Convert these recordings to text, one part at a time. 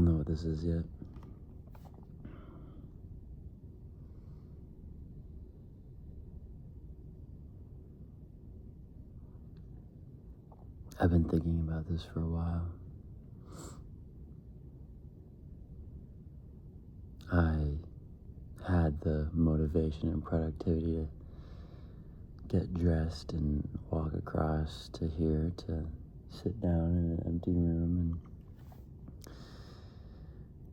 don't know what this is yet. I've been thinking about this for a while. I had the motivation and productivity to get dressed and walk across to here to sit down in an empty room and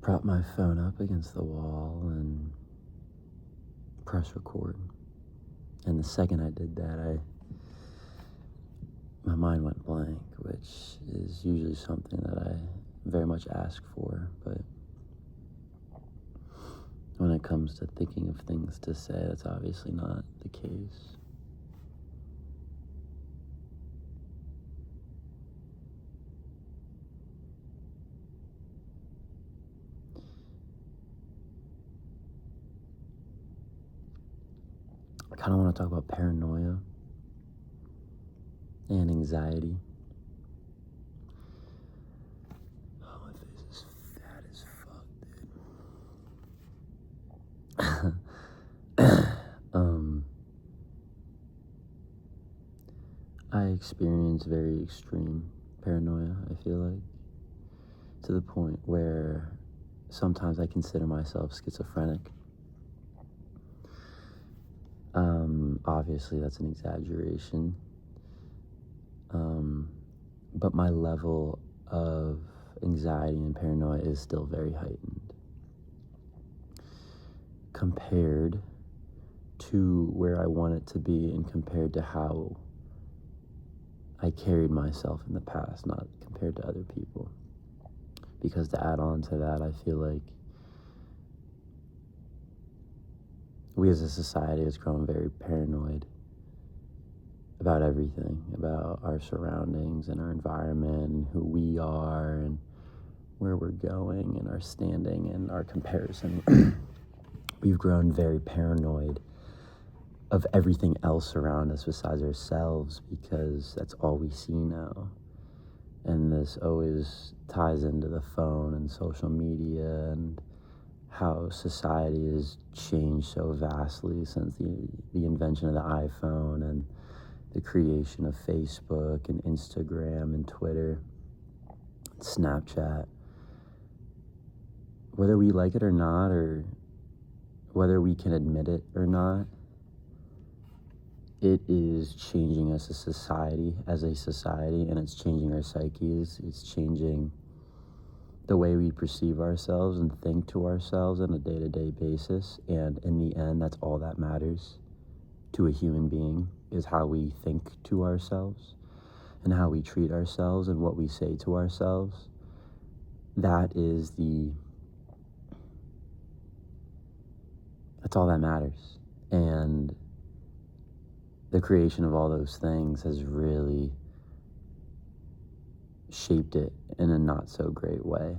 prop my phone up against the wall and press record. And the second I did that, my mind went blank, which is usually something that I very much ask for, but when it comes to thinking of things to say, that's obviously not the case. I kind of want to talk about paranoia and anxiety. Oh, my face is fat as fuck, dude. I experience very extreme paranoia, I feel like, to the point where sometimes I consider myself schizophrenic. Obviously, that's an exaggeration. But my level of anxiety and paranoia is still very heightened compared to where I want it to be and compared to how I carried myself in the past, not compared to other people. Because to add on to that, I feel like we as a society has grown very paranoid about everything, about our surroundings and our environment and who we are and where we're going and our standing and our comparison. We've grown very paranoid of everything else around us besides ourselves because that's all we see now. And this always ties into the phone and social media and how society has changed so vastly since the invention of the iPhone and the creation of Facebook and Instagram and Twitter, and Snapchat. Whether we like it or not, or whether we can admit it or not, it is changing us as a society, and it's changing our psyches. It's changing the way we perceive ourselves and think to ourselves on a day-to-day basis. And in the end, that's all that matters to a human being, is how we think to ourselves and how we treat ourselves and what we say to ourselves. That's all that matters. And the creation of all those things has really shaped it in a not so great way.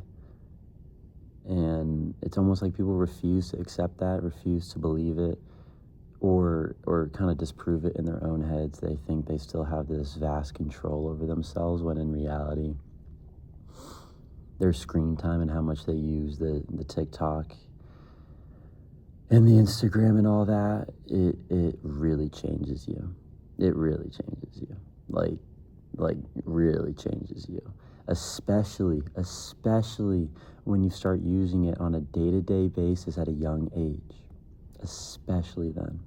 And it's almost like people refuse to accept that, refuse to believe it, or kind of disprove it in their own heads. They think they still have this vast control over themselves, when in reality, their screen time and how much they use the TikTok and the Instagram and all that, it really changes you. It really changes you. Like really changes you. Especially when you start using it on a day-to-day basis at a young age. Especially then.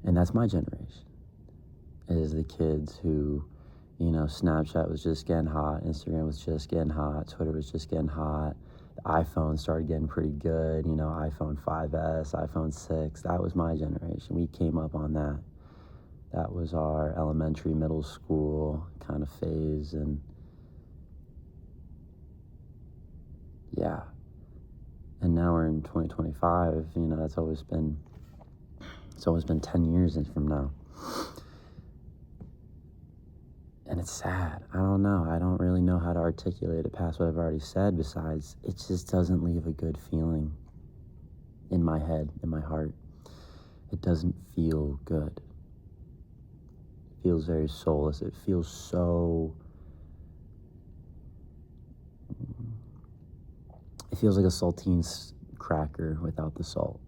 And that's my generation. It is the kids who, Snapchat was just getting hot, Instagram was just getting hot, Twitter was just getting hot, the iPhone started getting pretty good, iPhone 5S, iPhone 6, that was my generation. We came up on that. That was our elementary, middle school kind of phase, and yeah. And now we're in 2025, it's always been 10 years from now. And it's sad. I don't know. I don't really know how to articulate it past what I've already said, besides it just doesn't leave a good feeling in my head, in my heart. It doesn't feel good. It feels very soulless. It feels so It feels like a saltine cracker without the salt.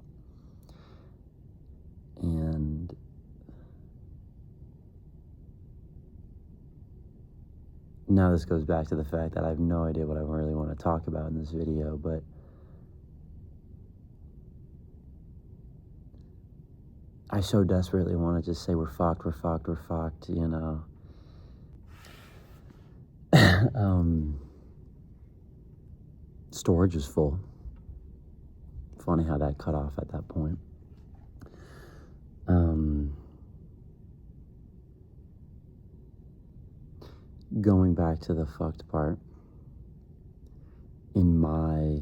And now this goes back to the fact that I have no idea what I really want to talk about in this video, but I so desperately want to just say we're fucked, you know. Storage is full. Funny how that cut off at that point. Going back to the fucked part, in my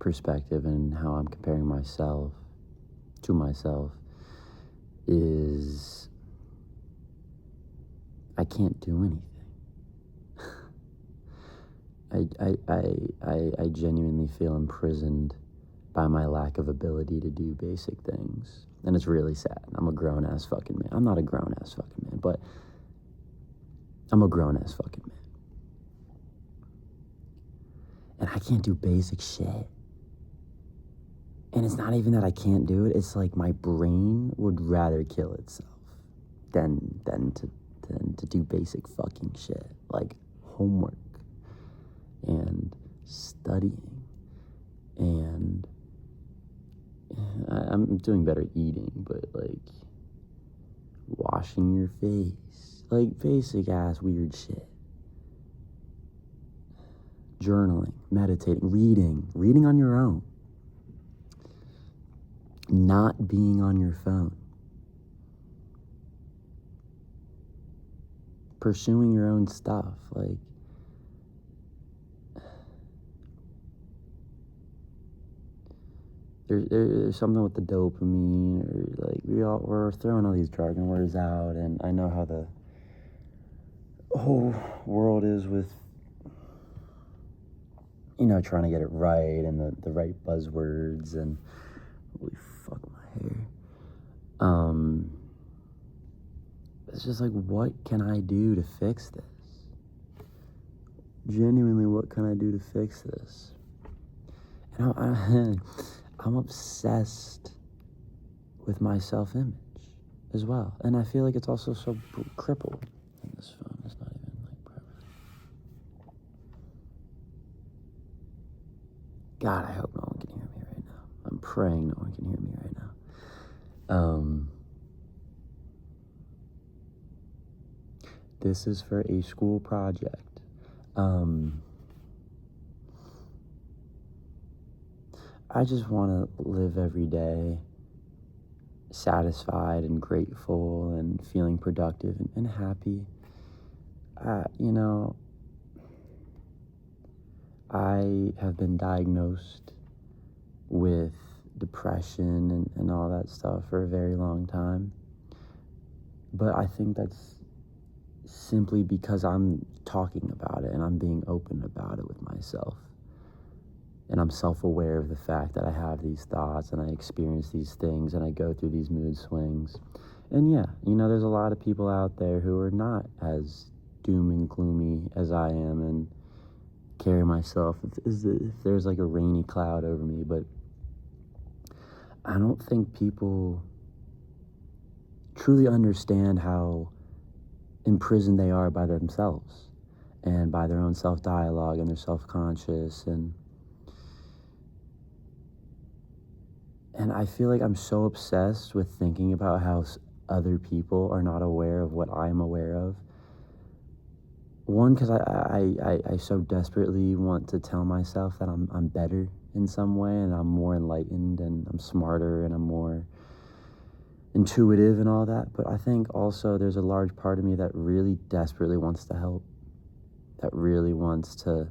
perspective and how I'm comparing myself to myself, is I can't do anything. I genuinely feel imprisoned by my lack of ability to do basic things. And it's really sad. I'm a grown-ass fucking man. I'm not a grown-ass fucking man, but I'm a grown-ass fucking man. And I can't do basic shit. And it's not even that I can't do it. It's like my brain would rather kill itself than to do basic fucking shit. Like homework and studying. And I'm doing better eating, but like washing your face, like basic ass weird shit. Journaling, meditating, reading on your own, not being on your phone, pursuing your own stuff. Like, there's something with the dopamine, or like we're throwing all these jargon words out, and I know how the whole world is with, you know, trying to get it right and the right buzzwords, and holy fuck my hair. It's just like, what can I do to fix this? Genuinely, what can I do to fix this? And I'm obsessed with my self-image as well. And I feel like it's also so crippled. And this phone is not even like perfect. God, I hope no one can hear me right now. I'm praying no one can hear me right now. This is for a school project. I just want to live every day satisfied and grateful and feeling productive and happy. You know, I have been diagnosed with depression and all that stuff for a very long time. But I think that's simply because I'm talking about it and I'm being open about it with myself. And I'm self-aware of the fact that I have these thoughts and I experience these things and I go through these mood swings. And yeah, you know, there's a lot of people out there who are not as doom and gloomy as I am and carry myself if there's like a rainy cloud over me. But I don't think people truly understand how imprisoned they are by themselves and by their own self-dialogue and their self-conscious. And I feel like I'm so obsessed with thinking about how other people are not aware of what I'm aware of. One, because I so desperately want to tell myself that I'm better in some way and I'm more enlightened and I'm smarter and I'm more intuitive and all that. But I think also there's a large part of me that really desperately wants to help, that really wants to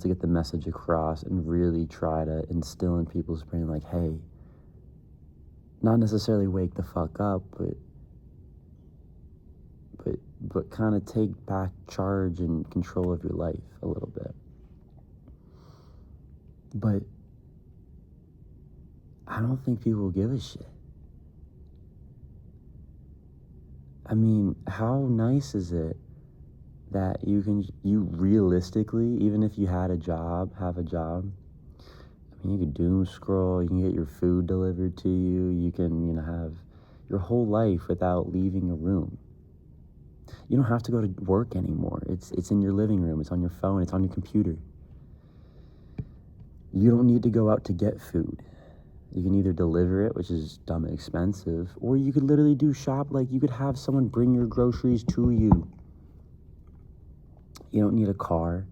get the message across and really try to instill in people's brain, like, hey, not necessarily wake the fuck up, but kind of take back charge and control of your life a little bit. But I don't think people give a shit. I mean, how nice is it that you realistically, even if you had have a job, I mean, you could doom scroll, you can get your food delivered to you, you can, have your whole life without leaving a room. You don't have to go to work anymore. It's in your living room, it's on your phone, it's on your computer. You don't need to go out to get food. You can either deliver it, which is dumb expensive, or you could literally do shop, like you could have someone bring your groceries to you. You don't need a car.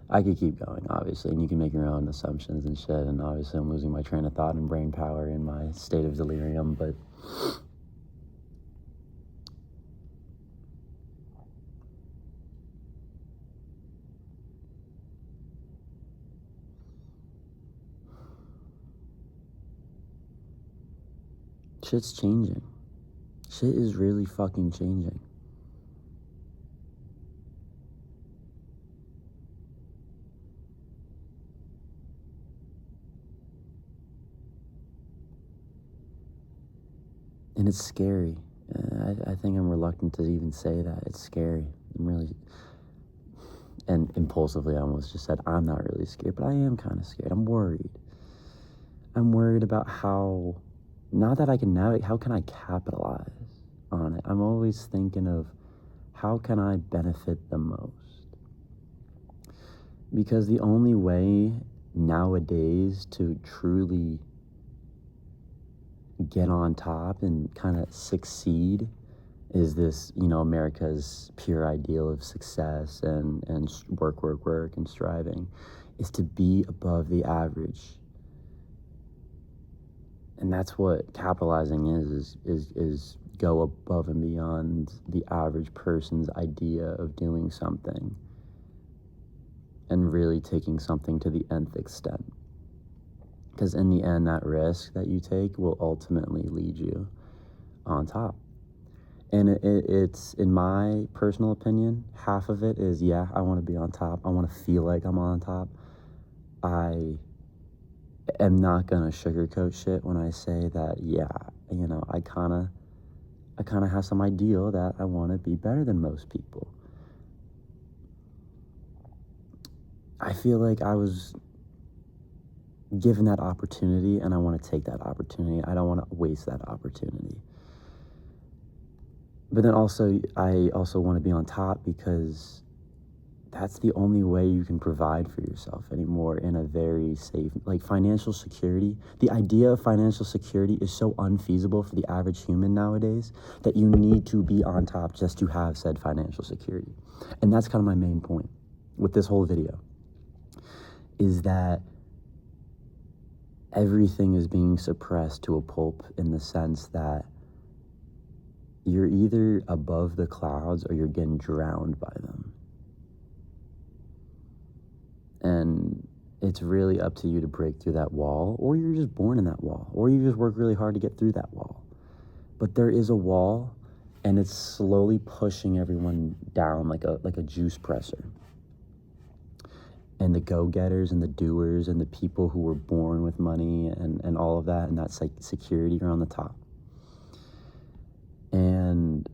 I could keep going, obviously, and you can make your own assumptions and shit, and obviously I'm losing my train of thought and brain power in my state of delirium, but shit's changing. Shit is really fucking changing. And it's scary. I think I'm reluctant to even say that. It's scary. I'm really... And impulsively, I almost just said, I'm not really scared, but I am kind of scared. I'm worried. I'm worried about how... Not that I can navigate, how can I capitalize on it? I'm always thinking of, how can I benefit the most? Because the only way nowadays to truly get on top and kind of succeed is this, America's pure ideal of success and work and striving, is to be above the average. And that's what capitalizing is go above and beyond the average person's idea of doing something and really taking something to the nth extent. Because in the end, that risk that you take will ultimately lead you on top. And it's, in my personal opinion, half of it is, yeah, I want to be on top. I want to feel like I'm on top. I am not going to sugarcoat shit when I say that, yeah, I kind of have some ideal that I want to be better than most people. I feel like I was given that opportunity, and I want to take that opportunity. I don't want to waste that opportunity. But then I also want to be on top, because that's the only way you can provide for yourself anymore in a very safe, like financial security. The idea of financial security is so unfeasible for the average human nowadays that you need to be on top just to have said financial security. And that's kind of my main point with this whole video, is that everything is being suppressed to a pulp, in the sense that you're either above the clouds or you're getting drowned by them. And it's really up to you to break through that wall, or you're just born in that wall, or you just work really hard to get through that wall. But there is a wall, and it's slowly pushing everyone down like a juice presser. And the go-getters and the doers and the people who were born with money and all of that, and that security are on the top. And,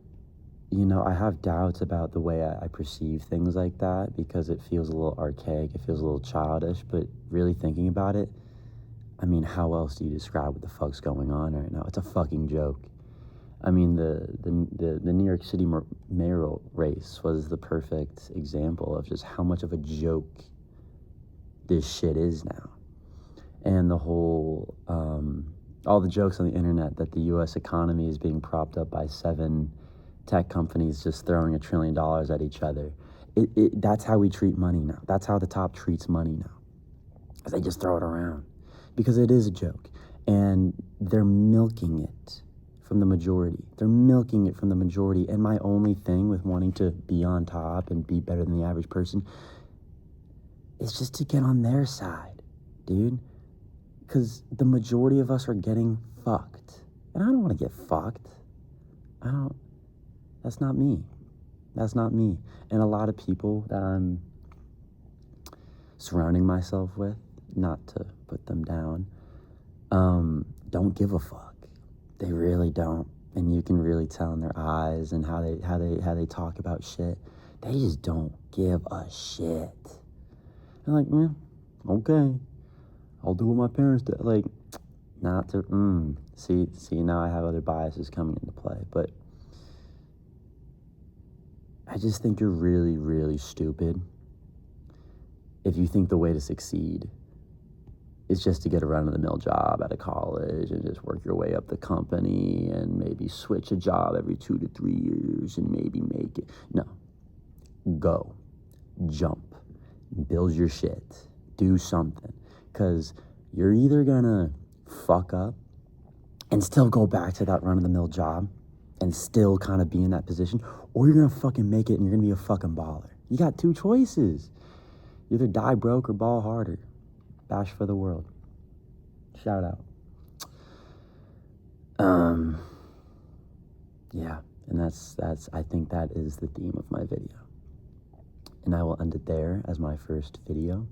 I have doubts about the way I perceive things like that, because it feels a little archaic, it feels a little childish, but really thinking about it, I mean, how else do you describe what the fuck's going on right now? It's a fucking joke. I mean, the New York City mayoral race was the perfect example of just how much of a joke this shit is now. And the whole, all the jokes on the internet that the U.S. economy is being propped up by 7 tech companies just throwing $1 trillion at each other. That's how we treat money now. That's how the top treats money now. They just throw it around. Because it is a joke. And they're milking it from the majority. They're milking it from the majority. And my only thing with wanting to be on top and be better than the average person is just to get on their side, dude. Because the majority of us are getting fucked. And I don't want to get fucked. That's not me. That's not me. And a lot of people that I'm surrounding myself with, not to put them down, don't give a fuck. They really don't. And you can really tell in their eyes and how they talk about shit. They just don't give a shit. They're like, man, okay, I'll do what my parents did. Like, not to, see, now I have other biases coming into play. But I just think you're really, really stupid if you think the way to succeed is just to get a run-of-the-mill job at a college and just work your way up the company and maybe switch a job every 2 to 3 years and maybe make it. No. Go. Jump. Build your shit. Do something. Because you're either gonna fuck up and still go back to that run-of-the-mill job and still kind of be in that position, or you're gonna fucking make it and you're gonna be a fucking baller. You got 2 choices. You either die broke or ball harder. Bash for the world. Shout out. Yeah, and that's I think that is the theme of my video. And I will end it there as my first video.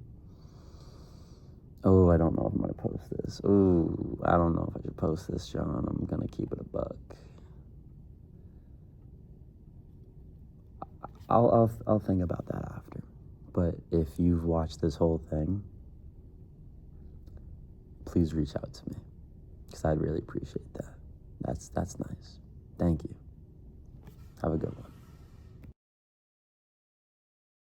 Oh, I don't know if I'm gonna post this. Oh, I don't know if I should post this, John. I'm gonna keep it a buck. I'll think about that after. But if you've watched this whole thing, please reach out to me, because I'd really appreciate that. That's nice. Thank you. Have a good one.